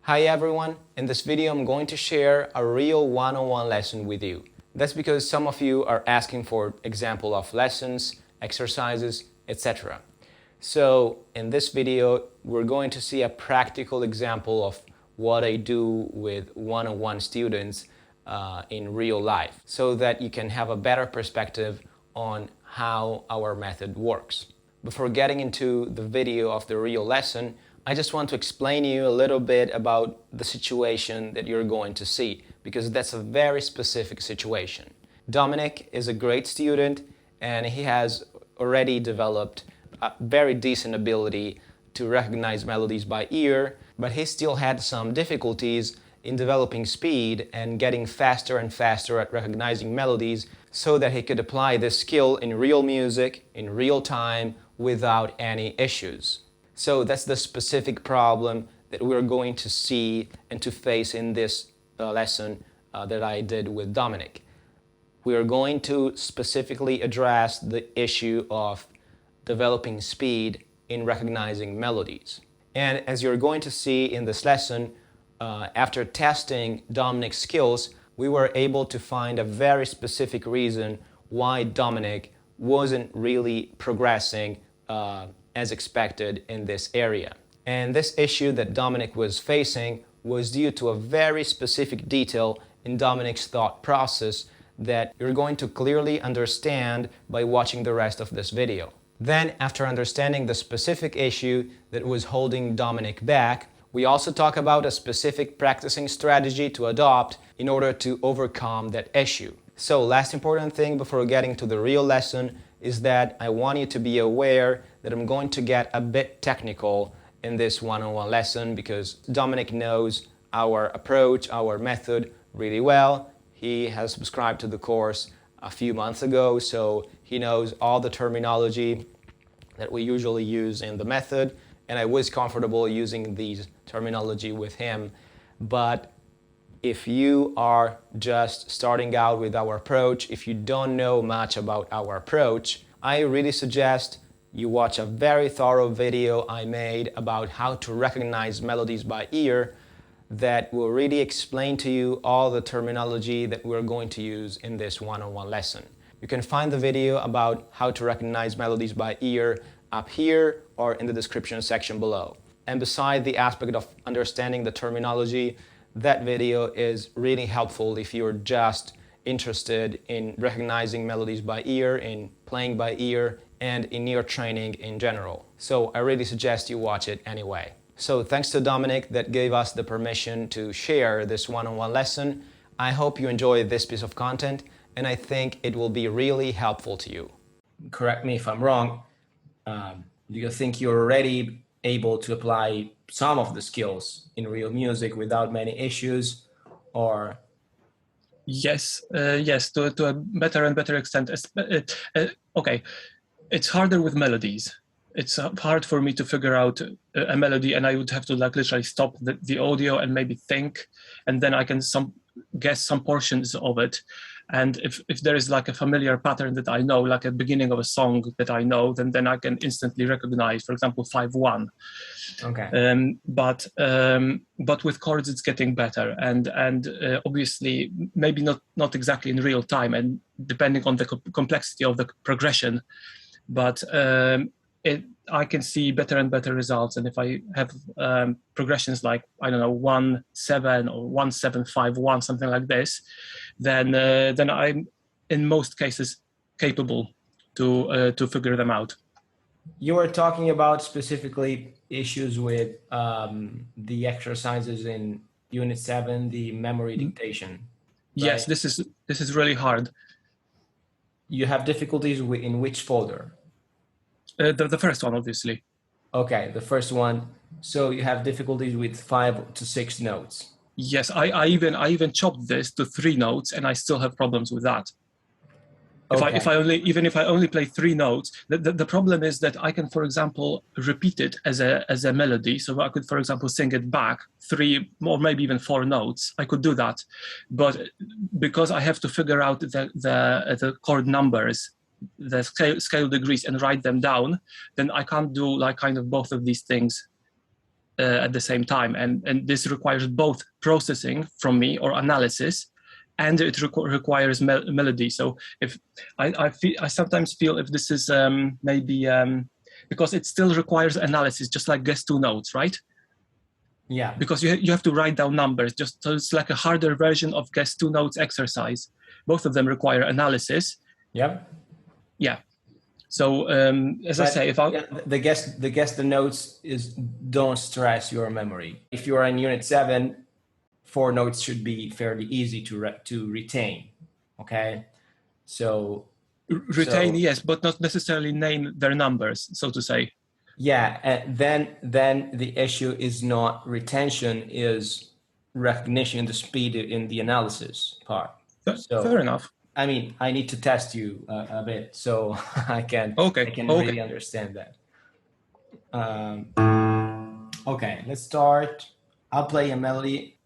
Hi everyone, in this video I'm going to share a real one-on-one lesson with you. That's because some of you are asking for example of lessons, exercises, etc. So in this video we're going to see a practical example of what I do with one-on-one students in real life so that you can have a better perspective on how our method works. Before getting into the video of the real lesson, I just want to explain you a little bit about the situation that you're going to see, because that's a very specific situation. Dominik is a great student and he has already developed a very decent ability to recognize melodies by ear, but he still had some difficulties in developing speed and getting faster and faster at recognizing melodies so that he could apply this skill in real music, in real time, without any issues. So that's the specific problem that we're going to see and to face in this lesson that I did with Dominik. We are going to specifically address the issue of developing speed in recognizing melodies. And as you're going to see in this lesson, after testing Dominik's skills, we were able to find a very specific reason why Dominik wasn't really progressing as expected in this area. And this issue that Dominik was facing was due to a very specific detail in Dominik's thought process that you're going to clearly understand by watching the rest of this video. Then, after understanding the specific issue that was holding Dominik back, we also talk about a specific practicing strategy to adopt in order to overcome that issue. So, last important thing before getting to the real lesson is that I want you to be aware that I'm going to get a bit technical in this one-on-one lesson because Dominik knows our approach, our method really well. He has subscribed to the course a few months ago, so he knows all the terminology that we usually use in the method, and I was comfortable using these terminology with him. But if you are just starting out with our approach, if you don't know much about our approach, I really suggest you watch a very thorough video I made about how to recognize melodies by ear that will really explain to you all the terminology that we're going to use in this one-on-one lesson. You can find the video about how to recognize melodies by ear up here or in the description section below. And beside the aspect of understanding the terminology, that video is really helpful if you're just interested in recognizing melodies by ear, in playing by ear, and in ear training in general. So I really suggest you watch it anyway. So thanks to Dominik that gave us the permission to share this one-on-one lesson. I hope you enjoy this piece of content, and I think it will be really helpful to you. Correct me if I'm wrong. Do you think you're already able to apply some of the skills in real music without many issues, or? Yes, to a better and better extent. Okay, it's harder with melodies. It's hard for me to figure out a melody, and I would have to literally stop the audio and maybe think, and then I can guess some portions of it. And if there is like a familiar pattern that I know, like a beginning of a song that I know, then I can instantly recognize, for example, 5/1. Okay. But with chords it's getting better, and obviously maybe not exactly in real time, and depending on the complexity of the progression, but I can see better and better results. And if I have progressions like, I don't know, 1/7 or 1/7/5/1, something like this, then I'm in most cases capable to figure them out. You were talking about specifically issues with the exercises in Unit 7, the memory dictation. Right? Yes, this is really hard. You have difficulties in which folder? The first one, obviously. Okay, the first one. So you have difficulties with 5 to 6 notes. Yes, I even chopped this to 3 notes, and I still have problems with that. Okay. If I only play 3 notes, the problem is that I can, for example, repeat it as a melody. So I could, for example, sing it back 3 or maybe even 4 notes. I could do that, but because I have to figure out the chord numbers, the scale degrees, and write them down, then I can't do like kind of both of these things at the same time, and this requires both processing from me or analysis, and it requires melody. So if I sometimes feel if this is maybe because it still requires analysis, just like guess two notes, right? Yeah. Because you have to write down numbers. Just so it's like a harder version of guess two notes exercise. Both of them require analysis. Yep. Yeah. So as I say, if I the guess the notes is don't stress your memory. If you are in Unit 7, 4 notes should be fairly easy to retain. Okay, so retain, yes, but not necessarily name their numbers, so to say. Yeah, and then the issue is not retention, is recognition, the speed in the analysis part. So fair enough. I mean, I need to test you a bit, so I can really understand that. Okay, let's start. I'll play a melody.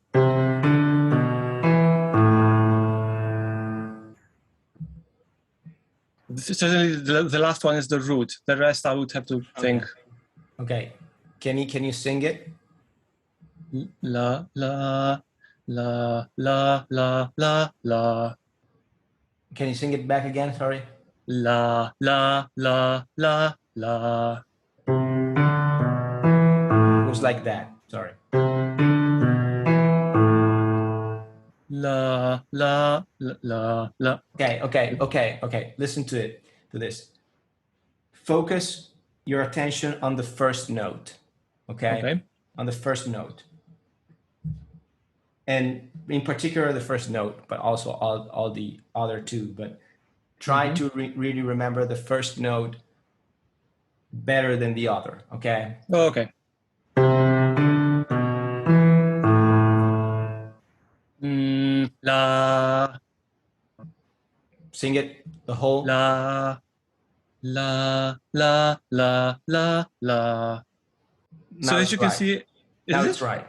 Certainly, the last one is the root. The rest I would have to think. Okay, can you sing it? La la la la la la la. Can you sing it back again? Sorry. La la la la la. It was like that. Sorry. La la la la. Okay. Listen to this. Focus your attention on the first note. Okay. On the first note. And in particular, the first note, but also all the other two. But try to really remember the first note better than the other. Okay. Okay. La. Sing it the whole. La. La la la la la. Now so as you can see, now it's right.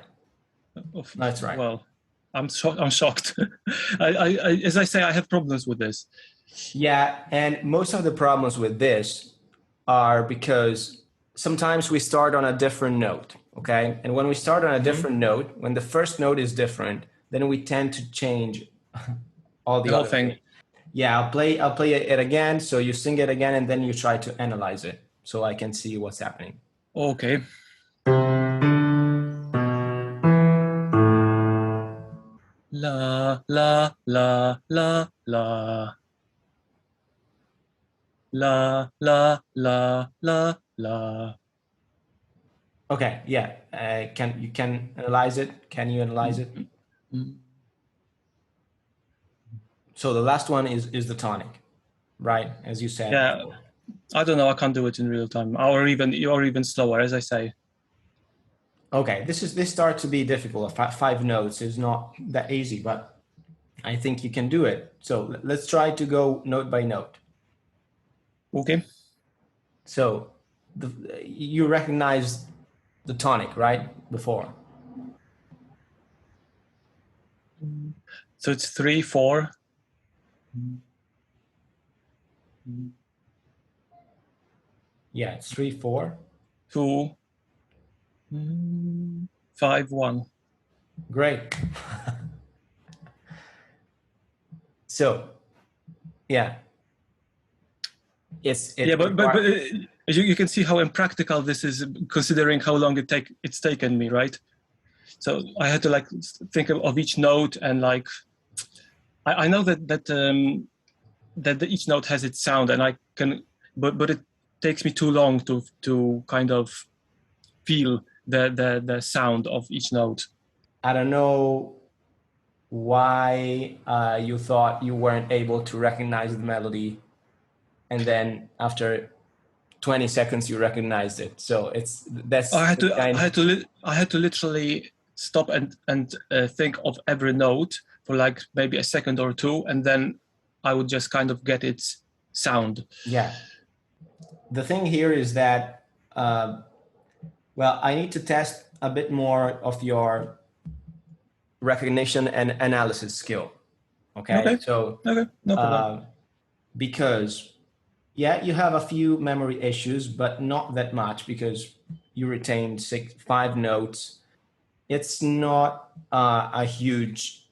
That's right. Well, I'm shocked. As I say, I have problems with this. Yeah, and most of the problems with this are because sometimes we start on a different note, okay? And when we start on a different note, when the first note is different, then we tend to change all the whole other thing. things. Yeah, I'll play it again, so you sing it again, and then you try to analyze it, so I can see what's happening. Okay. La la la la la. La la la la la. Okay, yeah. Can you analyze it? Can you analyze it? So the last one is the tonic, right? As you said. Yeah, before. I don't know. I can't do it in real time, or even slower, as I say. Okay, this starts to be difficult. 5 notes is not that easy, but I think you can do it. So let's try to go note by note. Okay. So you recognize the tonic, right? Before. So it's 3, 4. Yeah, it's 3, 4. 2, 5, 1. Great. So, yeah. But you can see how impractical this is, considering how long it's taken me, right? So I had to think of each note, and I know that each note has its sound, and I can, but it takes me too long to kind of feel the sound of each note. I don't know why you thought you weren't able to recognize the melody, and then after 20 seconds you recognized it. So I had to literally stop and think of every note for maybe a second or two, and then I would just kind of get its sound. Yeah. The thing here is that I need to test a bit more of your recognition and analysis skill. Okay. So okay, no problem. Because Yeah, you have a few memory issues, but not that much because you retained 5 notes. It's not a huge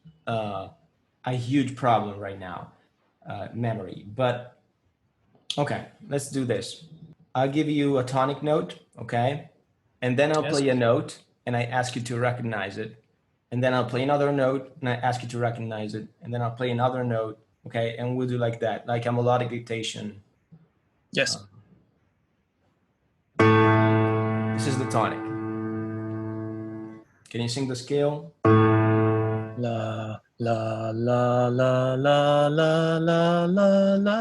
problem right now, memory. But okay, let's do this. I'll give you a tonic note, okay? And then I'll Yes. play a note and I ask you to recognize it. And then I'll play another note and I ask you to recognize it. And then I'll play another note, okay? And we'll do like that, like a melodic dictation. Yes. This is the tonic. Can you sing the scale? La la la la la la la la la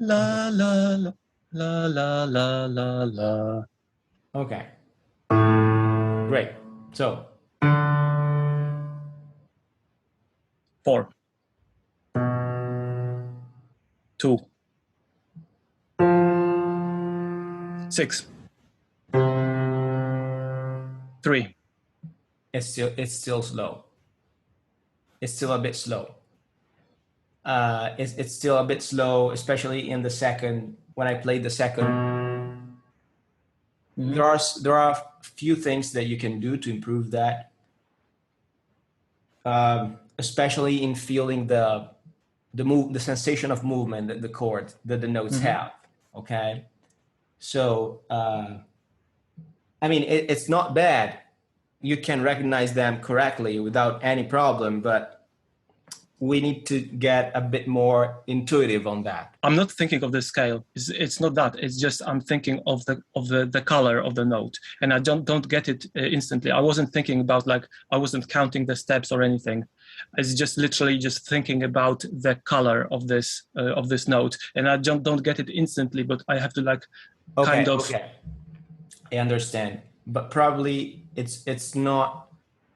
la la la la la la la. Okay. Great. So 4, 2, 6, 3. it's still slow. It's still a bit slow. It's still a bit slow, especially in the second. When I played the second, there are a few things that you can do to improve that, especially in feeling the sensation of movement that the chord that the notes have. Okay, so I mean it's not bad. You can recognize them correctly without any problem, but we need to get a bit more intuitive on that. I'm not thinking of the scale. It's not that. It's just I'm thinking of the color of the note, and I don't get it instantly. I wasn't thinking about, like, I wasn't counting the steps or anything. It's just literally just thinking about the color of this note, and I don't get it instantly. But I have to, like, kind of. Okay, I understand, but probably it's not.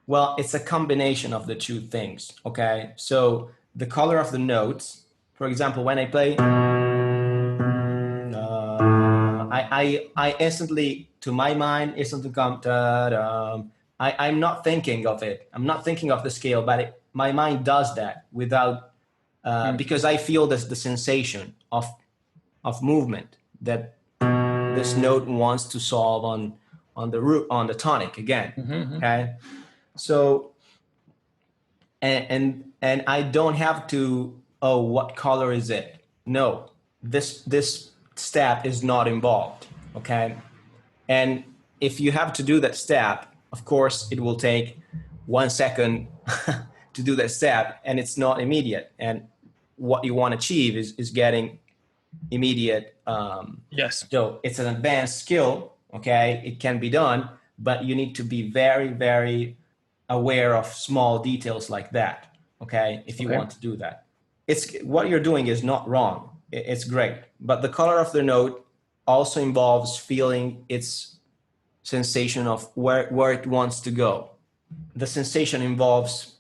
Well, it's a combination of the two things. Okay, so the color of the notes, for example, when I play, I instantly, to my mind, instantly come. I'm not thinking of it. I'm not thinking of the scale, but my mind does that without, because I feel the sensation of movement that this note wants to solve on the root, on the tonic again. Okay, so and I don't have to, oh, what color is it? No, this step is not involved. Okay, and if you have to do that step, of course it will take 1 second to do that step, and it's not immediate. And what you want to achieve is getting immediate. Yes. So it's an advanced skill. Okay, it can be done, but you need to be very, very aware of small details like that. Okay, if you want to do that, it's what you're doing is not wrong. It's great, but the color of the note also involves feeling its sensation of where it wants to go. The sensation involves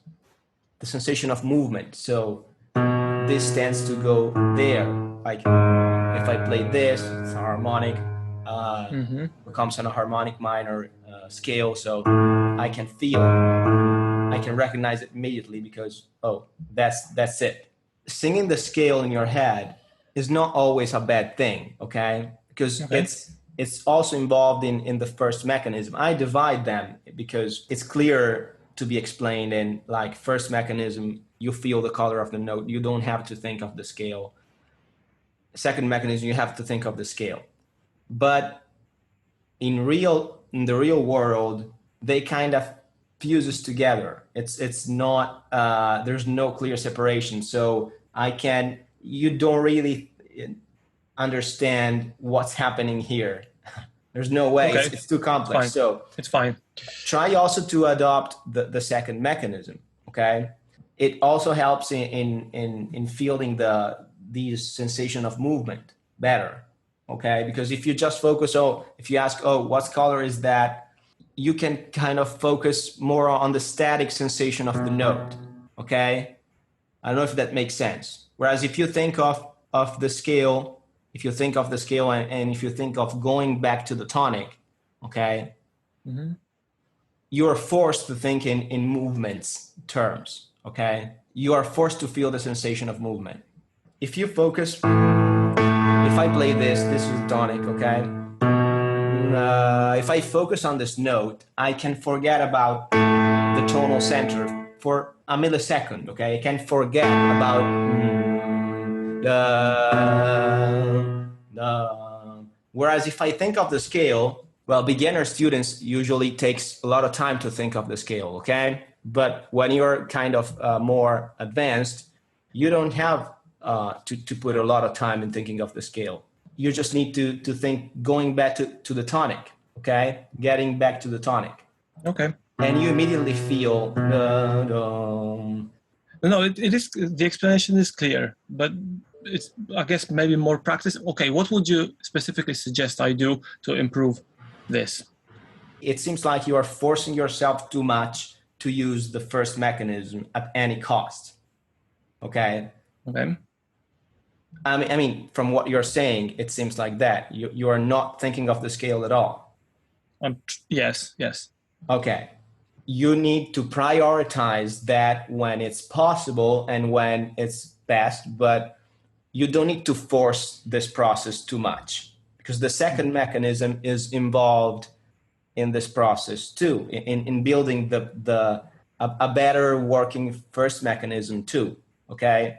the sensation of movement. So this tends to go there. Like if I play this, it's a harmonic, becomes an harmonic minor scale. So I can feel, I can recognize it immediately because, oh, that's it. Singing the scale in your head is not always a bad thing, okay? Because it's also involved in the first mechanism. I divide them because it's clear to be explained in, like, first mechanism, you feel the color of the note. You don't have to think of the scale. Second mechanism, you have to think of the scale. But in the real world, they kind of fuses together. It's not, there's no clear separation. So you don't really understand what's happening here. There's no way. It's too complex. So it's fine. Try also to adopt the second mechanism. Okay, it also helps in feeling the sensation of movement better. Okay, because if you just focus, if you ask, what color is that, you can kind of focus more on the static sensation of the note. Okay, I don't know if that makes sense. Whereas if you think of the scale, if you think of the scale and if you think of going back to the tonic, okay, you are forced to think in movements terms, okay? You are forced to feel the sensation of movement. If you focus if I play this is tonic, okay? If I focus on this note, I can forget about the tonal center for a millisecond, okay? I can forget about whereas if I think of the scale, well, beginner students usually takes a lot of time to think of the scale, okay? But when you're kind of more advanced, you don't have to put a lot of time in thinking of the scale. You just need to think going back to the tonic, okay? Getting back to the tonic. Okay. And you immediately feel No, it is, the explanation is clear, but it's, I guess, maybe more practice. Okay, what would you specifically suggest I do to improve this? It seems like you are forcing yourself too much to use the first mechanism at any cost. Okay? Okay. I mean, from what you're saying, it seems like that. You are not thinking of the scale at all. Yes. Okay. You need to prioritize that when it's possible and when it's best, but you don't need to force this process too much, because the second mechanism is involved in this process too, in building a better working first mechanism too, okay?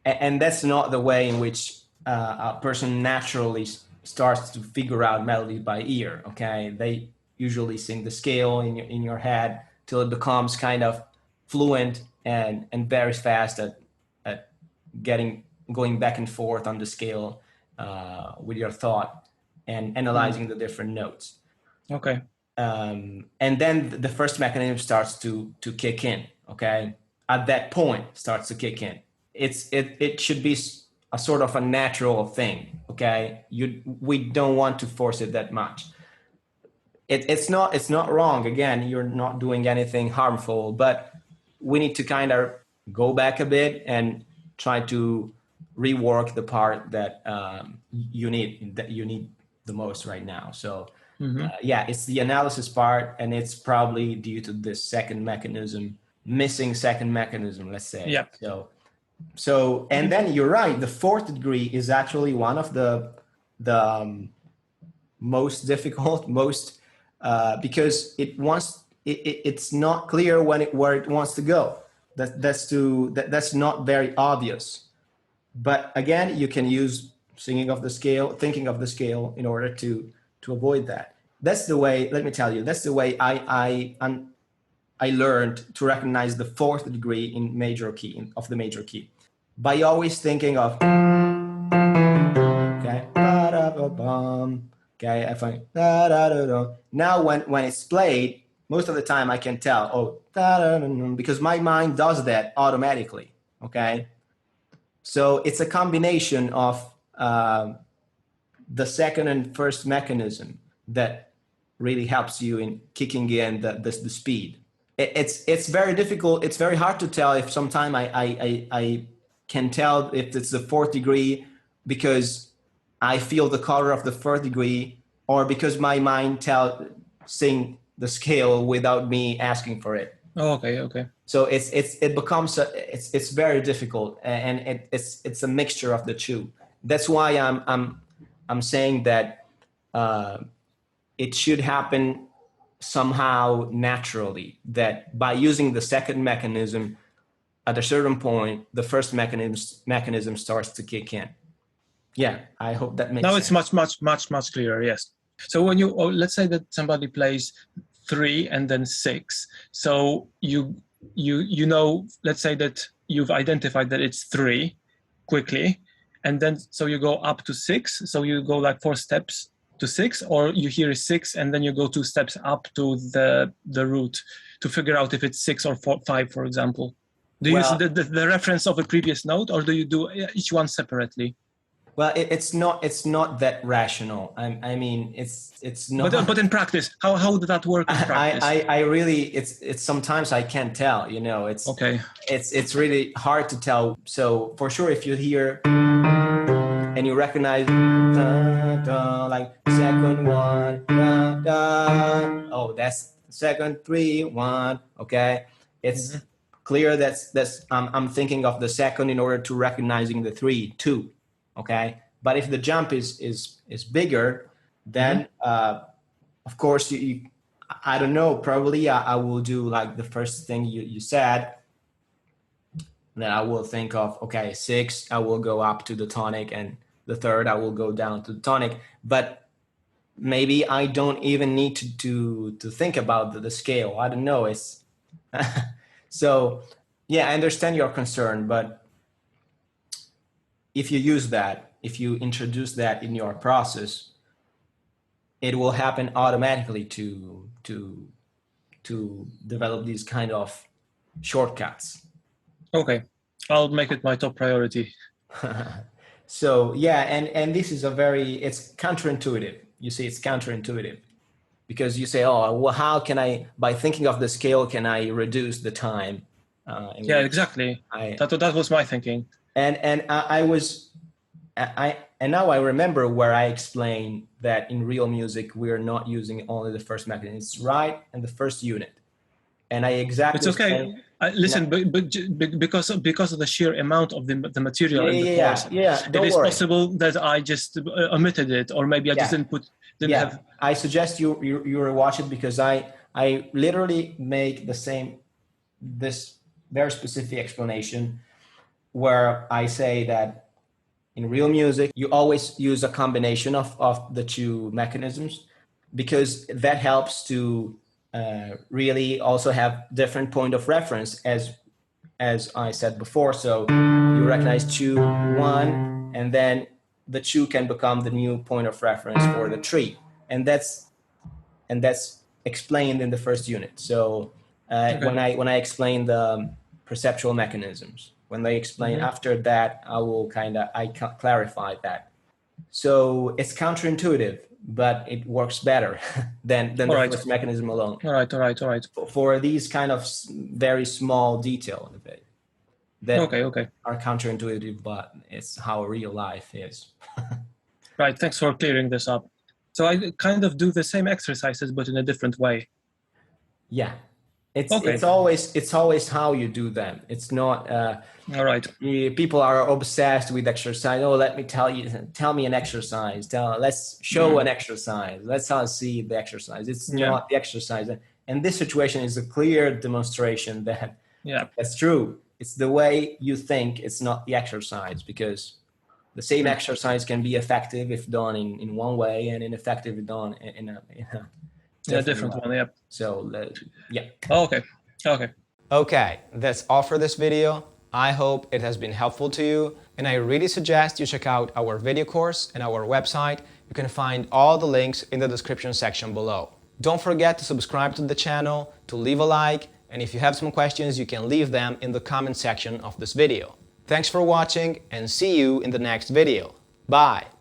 And that's not the way in which a person naturally starts to figure out melody by ear, okay? They usually sing the scale in your head till it becomes kind of fluent and very fast at going back and forth on the scale with your thought and analyzing the different notes. Okay. And then the first mechanism starts to kick in, okay? At that point starts to kick in. It should be a sort of a natural thing, okay? We don't want to force it that much. It's not wrong. Again, you're not doing anything harmful, but we need to kind of go back a bit and try to rework the part that you need the most right now. So yeah, it's the analysis part, and it's probably due to this second mechanism, missing second mechanism, let's say. Yeah. So and then you're right. The fourth degree is actually one of the most difficult, because it's not clear where it wants to go. That's not very obvious. But again, you can use thinking of the scale in order to avoid that. That's the way. Let me tell you. That's the way I learned to recognize the fourth degree in major key of the major key by always thinking of okay. Okay, I find now when it's played, most of the time I can tell because my mind does that automatically. Okay, so it's a combination of the second and first mechanism that really helps you in kicking in the speed. It's very difficult. It's very hard to tell if sometime I can tell if it's the fourth degree because I feel the color of the fourth degree, or because my mind sing the scale without me asking for it. Oh, okay. So it becomes it's very difficult, and it's a mixture of the two. That's why I'm saying that it should happen somehow naturally. That by using the second mechanism, at a certain point, the first mechanism starts to kick in. Yeah, I hope that makes sense. Now it's much clearer. Yes. So when let's say that somebody plays 3 and then 6, so you know, let's say that you've identified that it's 3 quickly, and then so you go up to 6, so you go like 4 steps to 6, or you hear 6 and then you go 2 steps up to the root to figure out if it's 6 or 5, for example. Do you use the reference of a previous note, or do you do each one separately? Well, it's not that rational. I mean, it's not. But in practice, how would that work in practice? I really it's sometimes I can't tell. You know, it's okay. It's really hard to tell. So for sure, if you hear and you recognize like second 1, oh, that's second 3 1. Okay, it's clear that's I'm thinking of the second in order to recognizing the 3 2. Okay, But if the jump is bigger, then of course I don't know, probably I will do like the first thing you said. Then I will think of, okay, 6, I will go up to the tonic, and the third I will go down to the tonic. But maybe I don't even need to think about the scale. I don't know. It's so yeah, I understand your concern, but if you use that, if you introduce that in your process, it will happen automatically to develop these kind of shortcuts. Okay, I'll make it my top priority. So yeah, and this is it's counterintuitive. You see, it's counterintuitive because you say, oh, well, how can I, by thinking of the scale, can I reduce the time? Yeah, exactly. That was my thinking. And now I remember where I explained that in real music we're not using only the first mechanism. It's right and the first unit. And I exactly. It's okay. Listen, but because of the sheer amount of the material in the course, it is possible that I just omitted it, or maybe I just didn't have. I suggest you rewatch it, because I literally make this very specific explanation where I say that in real music you always use a combination of the two mechanisms, because that helps to really also have different point of reference, as I said before. So you recognize 2, 1, and then the 2 can become the new point of reference for the 3, and that's explained in the first unit. So when I explain the perceptual mechanisms, when they explain after that, I clarify that. So it's counterintuitive, but it works better than the first mechanism alone. All right. For these kind of very small detail of it that are counterintuitive, but it's how real life is. Right. Thanks for clearing this up. So I kind of do the same exercises, but in a different way. Yeah. It's always how you do them. It's not. All right. People are obsessed with exercise. Oh, let me tell me an exercise. Let's show an exercise. Let's see the exercise. It's not the exercise. And this situation is a clear demonstration that that's true. It's the way you think. It's not the exercise, because the same exercise can be effective if done in one way, and ineffective if done in a different one. Yeah. So yeah. Okay, that's all for this video. I hope it has been helpful to you, and I really suggest you check out our video course and our website. You can find all the links in the description section below. Don't forget to subscribe to the channel, to leave a like, and if you have some questions, you can leave them in the comment section of this video. Thanks for watching, and see you in the next video. Bye!